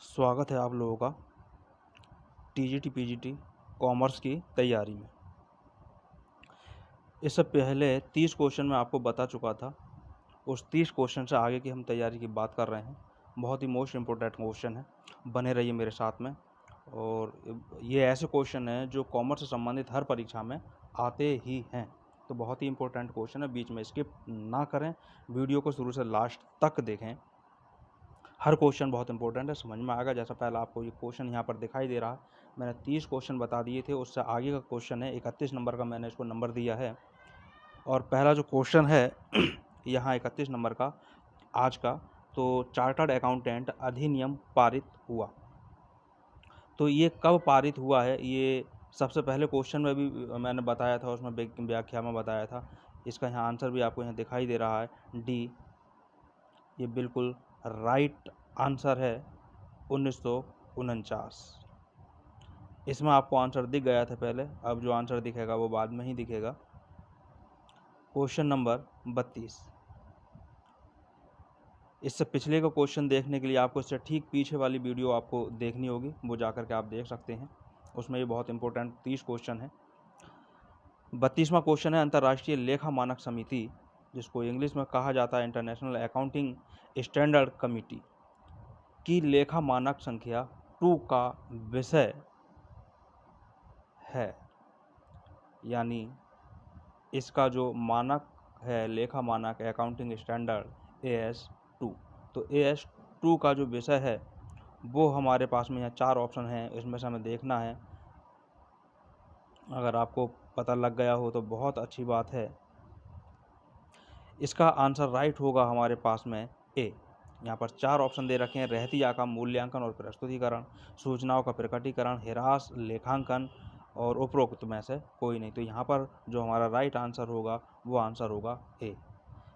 स्वागत है आप लोगों का टीजीटी पीजीटी कॉमर्स की तैयारी में। इससे पहले 30 क्वेश्चन मैं आपको बता चुका था। उस 30 क्वेश्चन से आगे की हम तैयारी की बात कर रहे हैं। बहुत ही मोस्ट इम्पोर्टेंट क्वेश्चन है, बने रहिए मेरे साथ में। और ये ऐसे क्वेश्चन हैं जो कॉमर्स से संबंधित हर परीक्षा में आते ही हैं, तो बहुत ही इम्पोर्टेंट क्वेश्चन है। बीच में स्किप ना करें, वीडियो को शुरू से लास्ट तक देखें। हर क्वेश्चन बहुत इंपॉर्टेंट है, समझ में आएगा। जैसा पहले आपको ये क्वेश्चन यहाँ पर दिखाई दे रहा है, मैंने 30 क्वेश्चन बता दिए थे। उससे आगे का क्वेश्चन है 31 नंबर का, मैंने इसको नंबर दिया है। और पहला जो क्वेश्चन है यहाँ 31 नंबर का आज का, तो चार्टर्ड अकाउंटेंट अधिनियम पारित हुआ। तो ये कब पारित हुआ है, ये सबसे पहले क्वेश्चन में भी मैंने बताया था, उसमें व्याख्या में बताया था। इसका यहाँ आंसर भी आपको यहाँ दिखाई दे रहा है, डी। ये बिल्कुल राइट आंसर है, 1949। इसमें आपको आंसर दिख गया था पहले, अब जो आंसर दिखेगा वो बाद में ही दिखेगा। Question number 32। इससे पिछले का क्वेश्चन देखने के लिए आपको इससे ठीक पीछे वाली वीडियो आपको देखनी होगी, वो जाकर के आप देख सकते हैं। उसमें ये बहुत इंपॉर्टेंट 30 क्वेश्चन है। 32वां क्वेश्चन है, अंतर्राष्ट्रीय लेखा मानक समिति, जिसको इंग्लिश में कहा जाता है इंटरनेशनल अकाउंटिंग स्टैंडर्ड कमिटी, की लेखा मानक संख्या 2 का विषय है। यानी इसका जो मानक है, लेखा मानक अकाउंटिंग स्टैंडर्ड AS2, तो AS2 का जो विषय है वो हमारे पास में यहाँ 4 ऑप्शन हैं, इसमें से हमें देखना है। अगर आपको पता लग गया हो तो बहुत अच्छी बात है। इसका आंसर राइट होगा हमारे पास में ए। यहाँ पर 4 ऑप्शन दे रखे हैं, रहतिया का मूल्यांकन और प्रस्तुतिकरण, सूचनाओं का प्रकटीकरण, ह्रास, लेखांकन और उपरोक्त में से कोई नहीं। तो यहाँ पर जो हमारा राइट आंसर होगा वो आंसर होगा ए,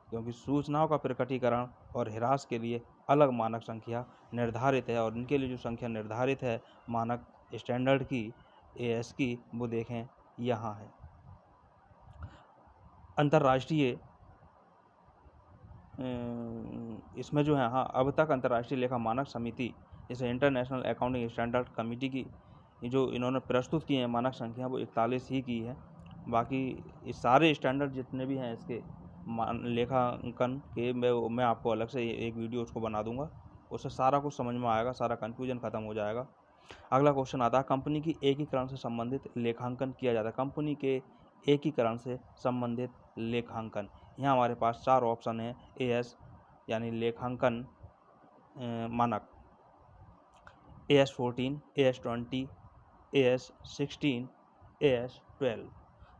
क्योंकि सूचनाओं का प्रकटीकरण और ह्रास के लिए अलग मानक संख्या निर्धारित है, और इनके लिए जो संख्या निर्धारित है मानक स्टैंडर्ड की, AS की, वो देखें यहाँ है। अंतर्राष्ट्रीय इसमें जो है, हाँ, अब तक अंतर्राष्ट्रीय लेखा मानक समिति, जैसे इंटरनेशनल अकाउंटिंग स्टैंडर्ड कमेटी की जो इन्होंने प्रस्तुत किए हैं मानक संख्या, वो 41 ही की है। बाकी ये सारे स्टैंडर्ड जितने भी हैं इसके लेखांकन के, मैं आपको अलग से एक वीडियो उसको बना दूंगा, उससे सारा कुछ समझ में आएगा, सारा कन्फ्यूजन खत्म हो जाएगा। अगला क्वेश्चन आता है, कंपनी की एकीकरण से संबंधित लेखांकन किया जाता है। कंपनी के एकीकरण से संबंधित लेखांकन, यहाँ हमारे पास 4 ऑप्शन है। AS यानी लेखांकन मानक, AS14, AS20, AS16, AS12।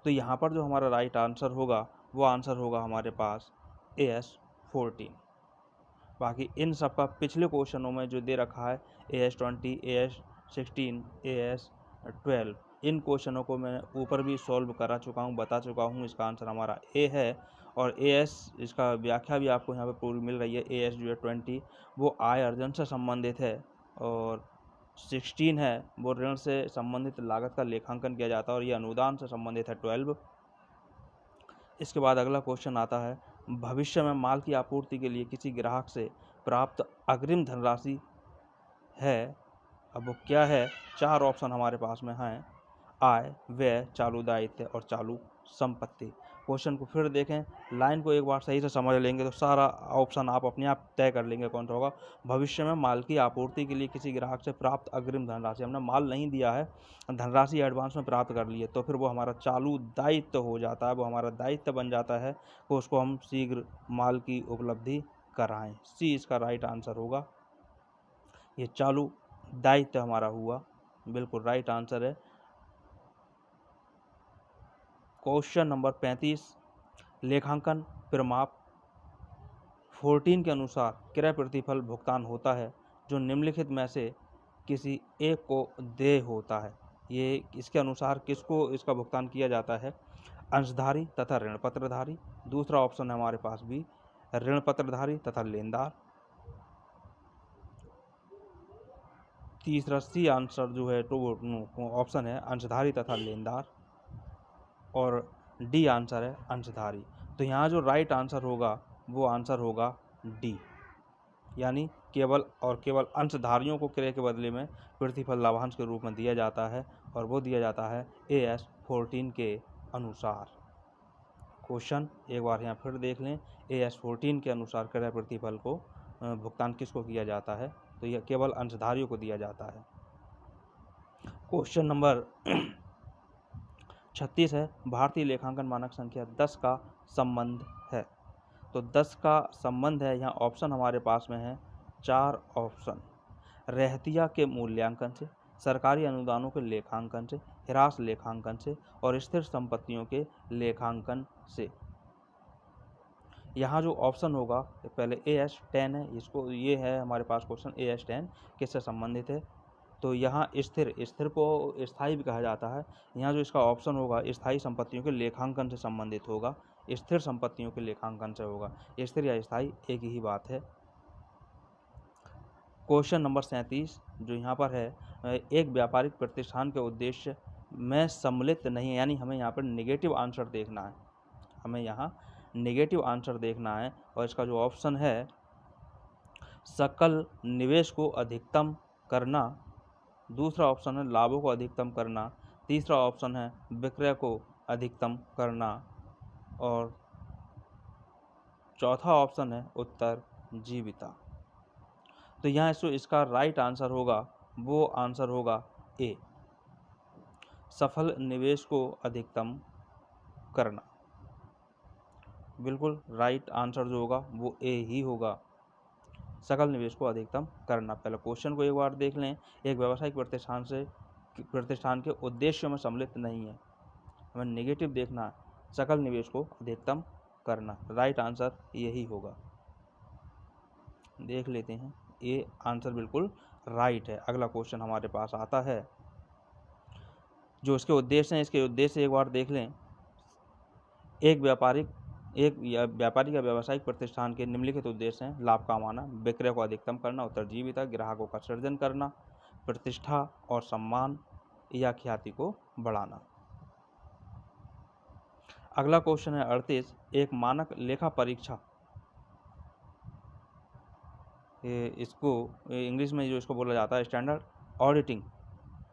तो यहाँ पर जो हमारा राइट आंसर होगा वो आंसर होगा हमारे पास AS14। बाकी इन सब का पिछले क्वेश्चनों में जो दे रखा है AS20, AS16, AS12, इन क्वेश्चनों को मैं ऊपर भी सॉल्व करा चुका हूँ, बता चुका हूँ। इसका आंसर हमारा ए है। और AS, इसका व्याख्या भी आपको यहाँ पे पूरी मिल रही है। AS जो है 20 वो आय अर्जन से संबंधित है, और 16 है वो ऋण से संबंधित लागत का लेखांकन किया जाता है, और ये अनुदान से संबंधित है 12। इसके बाद अगला क्वेश्चन आता है, भविष्य में माल की आपूर्ति के लिए किसी ग्राहक से प्राप्त अग्रिम धनराशि है। अब वो क्या है? 4 ऑप्शन हमारे पास में हैं, आय, व्यय, चालू दायित्व और चालू संपत्ति। क्वेश्चन को फिर देखें, लाइन को एक बार सही से समझ लेंगे तो सारा ऑप्शन आप अपने आप तय कर लेंगे कौन सा होगा। भविष्य में माल की आपूर्ति के लिए किसी ग्राहक से प्राप्त अग्रिम धनराशि, हमने माल नहीं दिया है, धनराशि एडवांस में प्राप्त कर ली है, तो फिर वो हमारा चालू दायित्व हो जाता है, वो हमारा दायित्व बन जाता है, तो उसको हम शीघ्र माल की उपलब्धि कराएं। सी इसका राइट आंसर होगा। ये चालू दायित्व हमारा हुआ, बिल्कुल राइट आंसर है। क्वेश्चन नंबर 35, लेखांकन प्रमाप 14 के अनुसार क्रय प्रतिफल भुगतान होता है जो निम्नलिखित में से किसी एक को देय होता है। ये इसके अनुसार किसको इसका भुगतान किया जाता है? अंशधारी तथा ऋण पत्रधारी। दूसरा ऑप्शन है हमारे पास भी, ऋण पत्रधारी तथा लेनदार। तीसरा सी आंसर जो है तो ऑप्शन है अंशधारी तथा लेनदार, और डी आंसर है अंशधारी। तो यहाँ जो राइट आंसर होगा वो आंसर होगा डी, यानी केवल अंशधारियों को क्रय के बदले में प्रतिफल लाभांश के रूप में दिया जाता है, और वो दिया जाता है AS 14 के अनुसार। क्वेश्चन एक बार यहाँ फिर देख लें, AS 14 के अनुसार क्रय प्रतिफल को भुगतान किसको किया जाता है, तो यह केवल अंशधारियों को दिया जाता है। क्वेश्चन नंबर 36 है, भारतीय लेखांकन मानक संख्या 10 का संबंध है। तो 10 का संबंध है, यहाँ ऑप्शन हमारे पास में है 4 ऑप्शन। रहतिया के मूल्यांकन से, सरकारी अनुदानों के लेखांकन से, ह्रास लेखांकन से और स्थिर संपत्तियों के लेखांकन से। यहाँ जो ऑप्शन होगा पहले AS 10 है, इसको ये है हमारे पास क्वेश्चन AS 10 किससे संबंधित है, तो यहाँ स्थिर को स्थायी भी कहा जाता है। यहाँ जो इसका ऑप्शन होगा स्थायी संपत्तियों के लेखांकन से संबंधित होगा, स्थिर संपत्तियों के लेखांकन से होगा। स्थिर या स्थायी एक ही बात है। क्वेश्चन नंबर 37 जो यहाँ पर है, एक व्यापारिक प्रतिष्ठान के उद्देश्य में सम्मिलित नहीं है, यानी हमें यहाँ पर नेगेटिव आंसर देखना है, हमें यहाँ नेगेटिव आंसर देखना है। और इसका जो ऑप्शन है सकल निवेश को अधिकतम करना, दूसरा ऑप्शन है लाभों को अधिकतम करना, तीसरा ऑप्शन है विक्रय को अधिकतम करना, और चौथा ऑप्शन है उत्तर जीविता। तो यहाँ इसका राइट आंसर होगा, वो आंसर होगा A, सफल निवेश को अधिकतम करना। बिल्कुल राइट आंसर जो होगा वो A ही होगा, सकल निवेश को अधिकतम करना। पहले क्वेश्चन को एक बार देख लें, एक व्यावसायिक प्रतिष्ठान के उद्देश्यों में सम्मिलित नहीं है, हमें नेगेटिव देखना है, सकल निवेश को अधिकतम करना। राइट आंसर यही होगा, देख लेते हैं, ये आंसर बिल्कुल राइट है। अगला क्वेश्चन हमारे पास आता है, जो इसके उद्देश्य हैं, इसके उद्देश्य एक बार देख लें। एक व्यापारी या व्यावसायिक प्रतिष्ठान के निम्नलिखित उद्देश्य हैं, लाभ कमाना, विक्रय को अधिकतम करना, उत्तरजीविता, ग्राहकों का सृजन करना, प्रतिष्ठा और सम्मान या ख्याति को बढ़ाना। अगला क्वेश्चन है 38, एक मानक लेखा परीक्षा, इसको इंग्लिश में जो इसको बोला जाता है स्टैंडर्ड ऑडिटिंग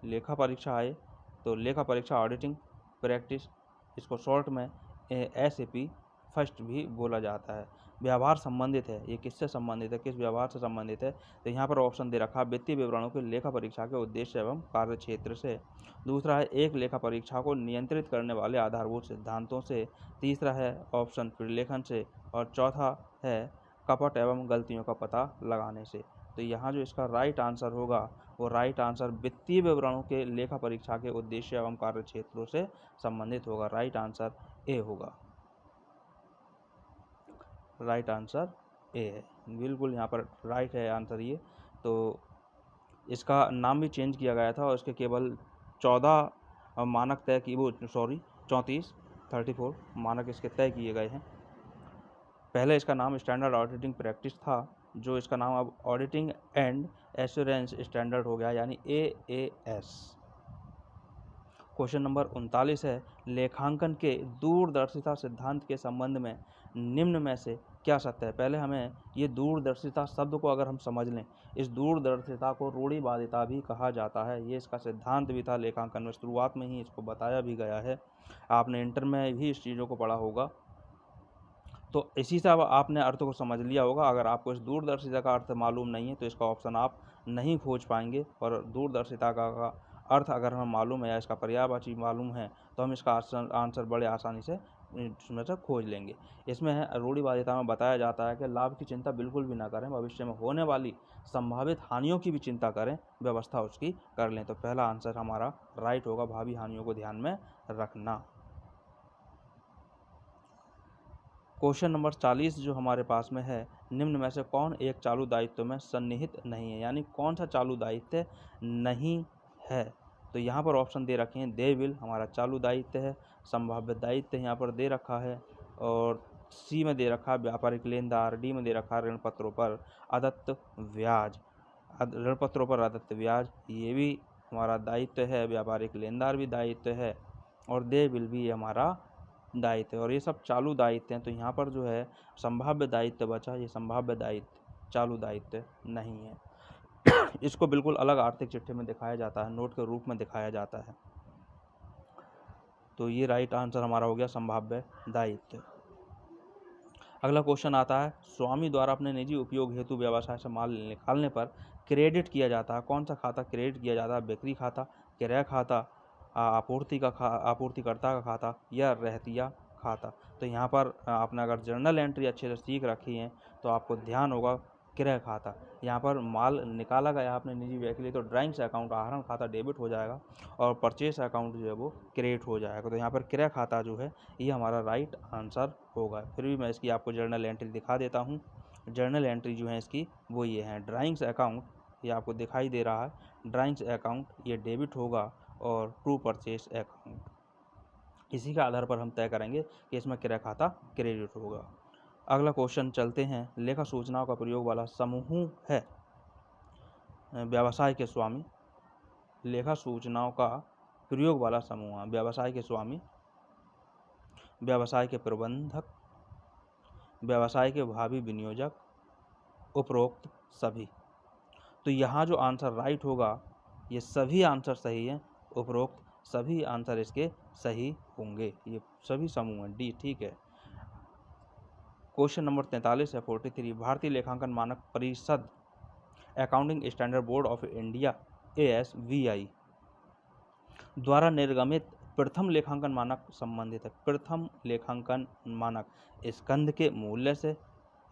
लेखा परीक्षा है, तो लेखा परीक्षा ऑडिटिंग प्रैक्टिस, इसको शॉर्ट में SAP फर्स्ट भी बोला जाता है। व्यवहार संबंधित है, ये किससे संबंधित है, किस व्यवहार से संबंधित है, तो यहाँ पर ऑप्शन दे रखा है वित्तीय विवरणों के लेखा परीक्षा के उद्देश्य एवं कार्य क्षेत्र से। दूसरा है एक लेखा परीक्षा को नियंत्रित करने वाले आधारभूत सिद्धांतों से। तीसरा है ऑप्शन प्रलेखन से, और चौथा है कपट एवं गलतियों का पता लगाने से। तो यहाँ जो इसका राइट आंसर होगा वो राइट आंसर वित्तीय विवरणों के लेखा परीक्षा के उद्देश्य एवं कार्य क्षेत्रों से संबंधित होगा। राइट आंसर A होगा, राइट आंसर A है, बिल्कुल यहाँ पर राइट है आंसर ये। तो इसका नाम भी चेंज किया गया था और इसके केवल 14 मानक तय की 34 मानक इसके तय किए गए हैं। पहले इसका नाम स्टैंडर्ड ऑडिटिंग प्रैक्टिस था, जो इसका नाम अब ऑडिटिंग एंड एश्योरेंस स्टैंडर्ड हो गया, यानी AAS। क्वेश्चन नंबर 39 है, लेखांकन के दूरदर्शिता सिद्धांत के संबंध में निम्न में से क्या सत्य है। पहले हमें ये दूरदर्शिता शब्द को अगर हम समझ लें, इस दूरदर्शिता को रूढ़िवादिता भी कहा जाता है, ये इसका सिद्धांत भी था लेखांकन में, शुरुआत में ही इसको बताया भी गया है, आपने इंटर में भी इस चीज़ों को पढ़ा होगा। तो इसी से अब आपने अर्थ को समझ लिया होगा। अगर आपको इस दूरदर्शिता का अर्थ मालूम नहीं है तो इसका ऑप्शन आप नहीं खोज पाएंगे, और दूरदर्शिता का अर्थ अगर हमें मालूम है या इसका पर्यायवाची मालूम है तो हम इसका आंसर बड़े आसानी से इसमें से खोज लेंगे। इसमें है रूढ़िवादिता में बताया जाता है कि लाभ की चिंता बिल्कुल भी ना करें, भविष्य में होने वाली संभावित हानियों की भी चिंता करें, व्यवस्था उसकी कर लें। तो पहला आंसर हमारा राइट होगा, भावी हानियों को ध्यान में रखना। क्वेश्चन नंबर 40 जो हमारे पास में है, निम्न में से कौन एक चालू दायित्व में सन्निहित नहीं है, यानी कौन सा चालू दायित्व नहीं है। तो यहाँ पर ऑप्शन दे रखे हैं, देय बिल हमारा चालू दायित्व है, संभाव्य दायित्व यहाँ पर दे रखा है, और C में दे रखा है व्यापारिक लेनदार, D में दे रखा है ऋण पत्रों पर अदत्त ब्याज। ऋण पत्रों पर अदत्त ब्याज ये भी हमारा दायित्व है, व्यापारिक लेनदार भी दायित्व है, और देय बिल भी हमारा दायित्व है, और ये सब चालू दायित्व हैं। तो यहाँ पर जो है संभाव्य दायित्व बचा, ये संभाव्य दायित्व चालू दायित्व नहीं है। इसको बिल्कुल अलग आर्थिक चिट्ठी में दिखाया जाता है, नोट के रूप में दिखाया जाता है। तो ये राइट आंसर हमारा हो गया संभाव्य दायित्व। अगला क्वेश्चन आता है, स्वामी द्वारा अपने निजी उपयोग हेतु व्यवसाय से माल निकालने पर क्रेडिट किया जाता है। कौन सा खाता क्रेडिट किया जाता है? बिक्री खाता, क्रय खाता, आपूर्तिकर्ता का खाता या रहतिया खाता। तो यहाँ पर आपने अगर जर्नल एंट्री अच्छे से सीख रखी है तो आपको ध्यान होगा क्रय खाता। यहाँ पर माल निकाला गया आपने निजी व्यय के लिए तो ड्राइंग्स अकाउंट आहरण खाता डेबिट हो जाएगा और परचेस अकाउंट जो है वो क्रेडिट हो जाएगा। तो यहाँ पर क्रय खाता जो है ये हमारा राइट आंसर होगा। फिर भी मैं इसकी आपको जर्नल एंट्री दिखा देता हूँ। जर्नल एंट्री जो है इसकी वो ये है, ड्राइंग्स अकाउंट ये आपको दिखाई दे रहा है, ड्राइंग्स अकाउंट ये डेबिट होगा और टू परचेस अकाउंट। इसी के आधार पर हम तय करेंगे कि इसमें क्रय खाता क्रेडिट होगा। अगला क्वेश्चन चलते हैं, लेखा सूचनाओं का प्रयोग वाला समूह है व्यवसाय के स्वामी। लेखा सूचनाओं का प्रयोग वाला समूह, व्यवसाय के स्वामी, व्यवसाय के प्रबंधक, व्यवसाय के भावी विनियोजक, उपरोक्त सभी। तो यहाँ जो आंसर राइट होगा ये सभी आंसर सही हैं, उपरोक्त सभी आंसर इसके सही होंगे। ये सभी समूह हैं, डी ठीक है। क्वेश्चन नंबर 43 है 43, भारतीय लेखांकन मानक परिषद accounting standard board of India ASVI द्वारा निर्गमित प्रथम लेखांकन मानक संबंधित है। प्रथम लेखांकन मानक स्कंध के मूल्य से,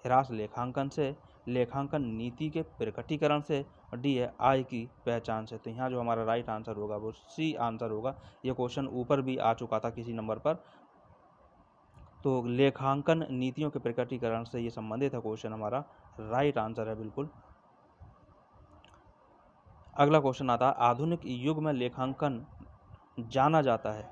ह्रास लेखांकन से, लेखांकन नीति के प्रकटीकरण से, और डी है आय की पहचान से। तो यहाँ जो हमारा राइट आंसर होगा वो सी आंसर होगा। ये क्वेश्चन ऊपर भी आ चुका था किसी नंबर पर। तो लेखांकन नीतियों के प्रकटीकरण से ये संबंधित है क्वेश्चन, हमारा राइट आंसर है बिल्कुल। अगला क्वेश्चन आता है, आधुनिक युग में लेखांकन जाना जाता है।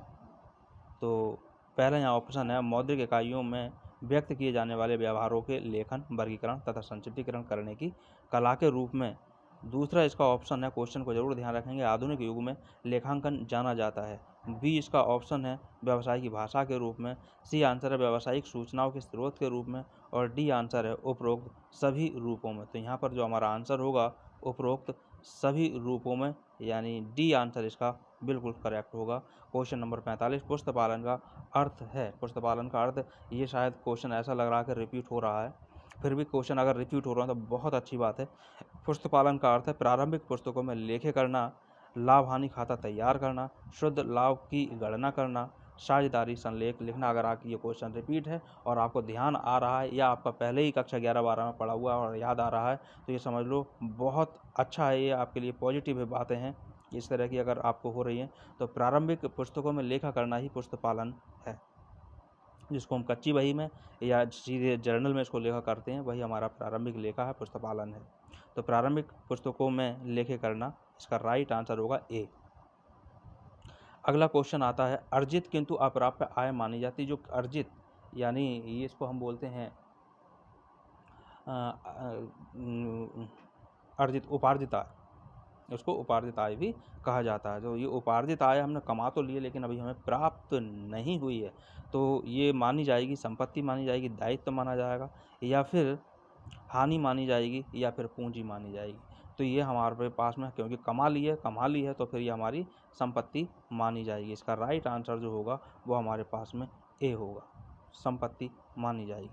तो पहला यहाँ ऑप्शन है, मौद्रिक इकाइयों में व्यक्त किए जाने वाले व्यवहारों के लेखन, वर्गीकरण तथा संचितीकरण करने की कला के रूप में। दूसरा इसका ऑप्शन है, क्वेश्चन को जरूर ध्यान रखेंगे, आधुनिक युग में लेखांकन जाना जाता है। बी इसका ऑप्शन है, व्यवसाय की भाषा के रूप में। सी आंसर है, व्यावसायिक सूचनाओं के स्रोत के रूप में। और डी आंसर है, उपरोक्त सभी रूपों में। तो यहाँ पर जो हमारा आंसर होगा उपरोक्त सभी रूपों में, यानी डी आंसर इसका बिल्कुल करेक्ट होगा। क्वेश्चन नंबर 45, पुस्तपालन का अर्थ है। पुस्तपालन का अर्थ, ये शायद क्वेश्चन ऐसा लग रहा है कि रिपीट हो रहा है, फिर भी क्वेश्चन अगर रिपीट हो रहा है तो बहुत अच्छी बात है। पुस्तपालन का अर्थ है प्रारंभिक पुस्तकों में लेखे करना, लाभ हानि खाता तैयार करना, शुद्ध लाभ की गणना करना, साझेदारी संलेख लिखना। अगर आपकी ये क्वेश्चन रिपीट है और आपको ध्यान आ रहा है या आपका पहले ही कक्षा 11-12 में पढ़ा हुआ है और याद आ रहा है तो ये समझ लो बहुत अच्छा है, ये आपके लिए पॉजिटिव बातें हैं इस तरह की अगर आपको हो रही हैं। तो प्रारंभिक पुस्तकों में लेखा करना ही पुस्तपालन है, जिसको हम कच्ची बही में या सीधे जर्नल में इसको लेखा करते हैं, वही हमारा प्रारंभिक लेखा है, पुस्तपालन है। तो प्रारंभिक पुस्तकों में लेखे करना, इसका राइट आंसर होगा ए। अगला क्वेश्चन आता है, अर्जित किंतु अप्राप्य आय मानी जाती। जो अर्जित यानी ये इसको हम बोलते हैं अर्जित उपार्जित आय, उसको उपार्जित आय भी कहा जाता है। तो ये उपार्जित आय हमने कमा तो लिए लेकिन अभी हमें प्राप्त नहीं हुई है, तो ये मानी जाएगी संपत्ति मानी जाएगी, दायित्व माना जाएगा, या फिर हानि मानी जाएगी, या फिर पूंजी मानी जाएगी। तो ये हमारे पास में क्योंकि कमा ली है तो फिर ये हमारी संपत्ति मानी जाएगी। इसका राइट आंसर जो होगा वो हमारे पास में ए होगा, संपत्ति मानी जाएगी,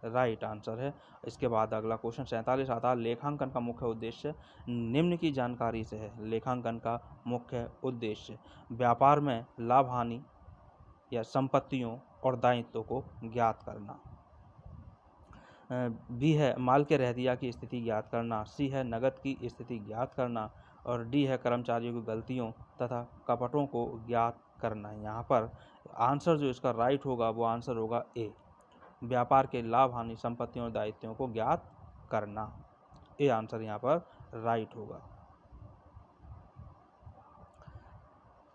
राइट आंसर है। इसके बाद अगला क्वेश्चन 47 आता है, लेखांकन का मुख्य उद्देश्य निम्न की जानकारी से है। लेखांकन का मुख्य उद्देश्य व्यापार में लाभ हानि या संपत्तियों और दायित्वों को ज्ञात करना। बी है माल के रहतिया की स्थिति ज्ञात करना। सी है नकद की स्थिति ज्ञात करना। और डी है कर्मचारियों की गलतियों तथा कपटों को ज्ञात करना। यहाँ पर आंसर जो इसका राइट होगा वो आंसर होगा ए, व्यापार के लाभ हानि संपत्तियों और दायित्वों को ज्ञात करना। ए आंसर यहाँ पर राइट होगा।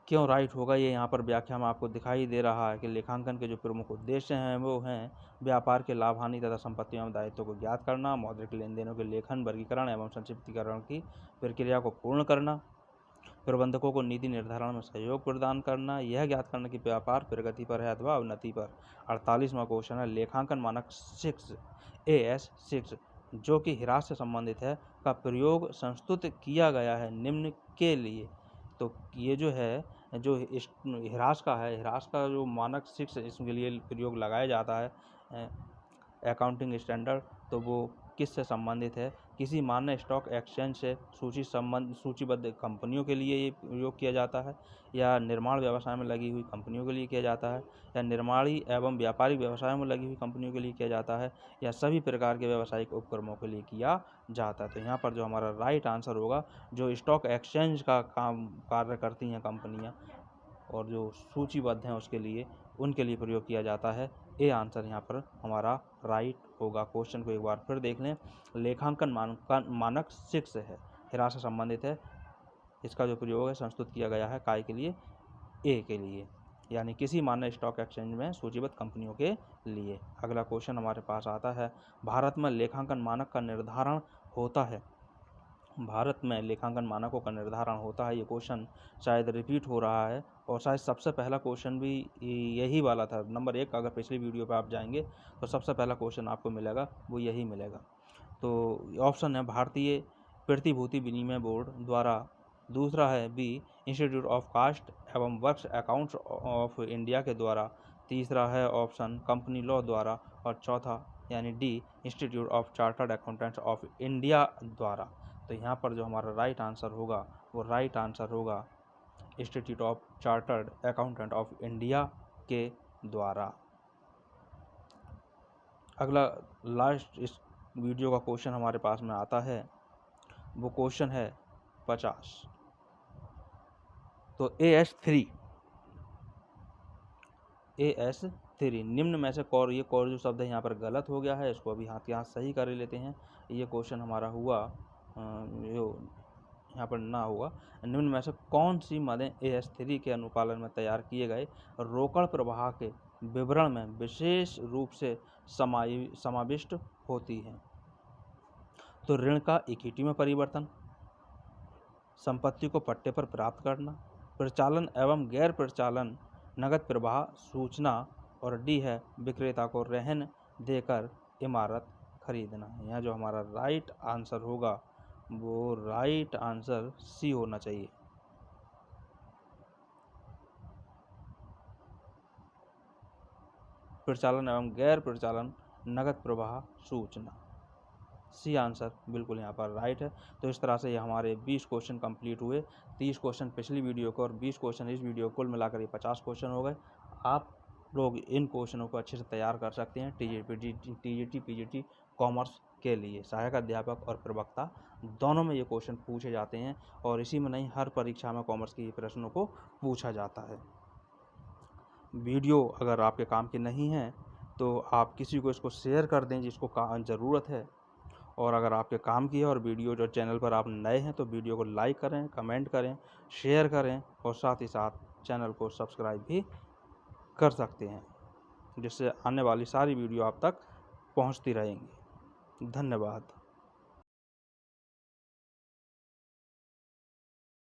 क्यों राइट होगा ये यहाँ पर व्याख्या में आपको दिखाई दे रहा है कि लेखांकन के जो प्रमुख उद्देश्य हैं वो हैं व्यापार के लाभ हानि तथा संपत्तियों एवं दायित्वों को ज्ञात करना, मौद्रिक लेन देनों के लेखन, वर्गीकरण एवं संक्षिप्तीकरण की प्रक्रिया को पूर्ण करना, प्रबंधकों को नीति निर्धारण में सहयोग प्रदान करना, यह ज्ञात करना कि व्यापार प्रगति पर है अथवा अवनति पर। 48वां क्वेश्चन है, लेखांकन मानक 6 AS6 जो कि ह्रास से संबंधित है का प्रयोग संस्तुत किया गया है निम्न के लिए। तो ये जो है जो ह्रास का है, ह्रास का जो मानक 6 इसके लिए प्रयोग लगाया जाता है अकाउंटिंग स्टैंडर्ड, तो वो किससे संबंधित है? किसी मान्य स्टॉक एक्सचेंज से सूचीबद्ध कंपनियों के लिए ये प्रयोग किया जाता है, या निर्माण व्यवसाय में लगी हुई कंपनियों के लिए किया जाता है, या निर्माणी एवं व्यापारिक व्यवसायों में लगी हुई कंपनियों के लिए किया जाता है, या सभी प्रकार के व्यावसायिक उपक्रमों के लिए किया जाता है। तो यहाँ पर जो हमारा राइट आंसर होगा, जो स्टॉक एक्सचेंज का काम कार्य करती हैं कंपनियाँ और जो सूचीबद्ध हैं उसके लिए, उनके लिए प्रयोग किया जाता है। ए आंसर यहाँ पर हमारा राइट होगा। क्वेश्चन को एक बार फिर देख लें। लेखांकन मानक 6 है, ह्रास से संबंधित है, इसका जो प्रयोग है संस्तुत किया गया है काय के लिए? ए के लिए, यानी किसी मान्य स्टॉक एक्सचेंज में सूचीबद्ध कंपनियों के लिए। अगला क्वेश्चन हमारे पास आता है, भारत में लेखांकन मानक का निर्धारण होता है। भारत में लेखांकन मानकों का निर्धारण होता है, ये क्वेश्चन शायद रिपीट हो रहा है और शायद सबसे पहला क्वेश्चन भी यही वाला था। नंबर 1 अगर पिछली वीडियो पे आप जाएंगे तो सबसे पहला क्वेश्चन आपको मिलेगा वो यही मिलेगा। तो ऑप्शन है भारतीय प्रतिभूति विनिमय बोर्ड द्वारा, दूसरा है बी इंस्टीट्यूट ऑफ कास्ट एवं वर्क्स अकाउंट्स ऑफ इंडिया के द्वारा, तीसरा है ऑप्शन कंपनी लॉ द्वारा, और चौथा यानी D institute of chartered accountants of India द्वारा। तो यहाँ पर जो हमारा राइट आंसर होगा वो राइट आंसर होगा institute of chartered accountant of India के द्वारा। अगला लास्ट इस वीडियो का क्वेश्चन हमारे पास में आता है, वो क्वेश्चन है 50। तो AS3 निम्न में से कौर, ये कौर जो शब्द है यहाँ पर गलत हो गया है, इसको अभी हाथ के हाथ सही कर लेते हैं। ये क्वेश्चन हमारा हुआ जो यहाँ पर ना हुआ, निम्न में से कौन सी मदें AS3 के अनुपालन में तैयार किए गए रोकड़ प्रवाह के विवरण में विशेष रूप से समाविष्ट होती हैं? तो ऋण का इक्विटी में परिवर्तन, संपत्ति को पट्टे पर प्राप्त करना, प्रचालन एवं गैर प्रचालन नगद प्रवाह सूचना, और डी है विक्रेता को रहन देकर इमारत खरीदना। यहाँ जो हमारा राइट आंसर होगा वो राइट आंसर सी होना चाहिए। प्रचालन एवं गैर प्रचालन नगद प्रवाह सूचना, सी आंसर बिल्कुल यहाँ पर राइट है। तो इस तरह से ये हमारे 20 क्वेश्चन कंप्लीट हुए। 30 क्वेश्चन पिछली वीडियो को और 20 क्वेश्चन इस वीडियो कुल मिलाकर ये 50 क्वेश्चन हो गए। आप लोग इन क्वेश्चनों को अच्छे से तैयार कर सकते हैं TGT PGT कॉमर्स के लिए। सहायक अध्यापक और प्रवक्ता दोनों में ये क्वेश्चन पूछे जाते हैं, और इसी में नहीं, हर परीक्षा में कॉमर्स के प्रश्नों को पूछा जाता है। वीडियो अगर आपके काम की नहीं है तो आप किसी को इसको शेयर कर दें जिसको ज़रूरत है, और अगर आपके काम की है और वीडियो जो चैनल पर आप नए हैं तो वीडियो को लाइक करें, कमेंट करें, शेयर करें, और साथ ही साथ चैनल को सब्सक्राइब भी कर सकते हैं, जिससे आने वाली सारी वीडियो आप तक पहुंचती रहेंगी। धन्यवाद।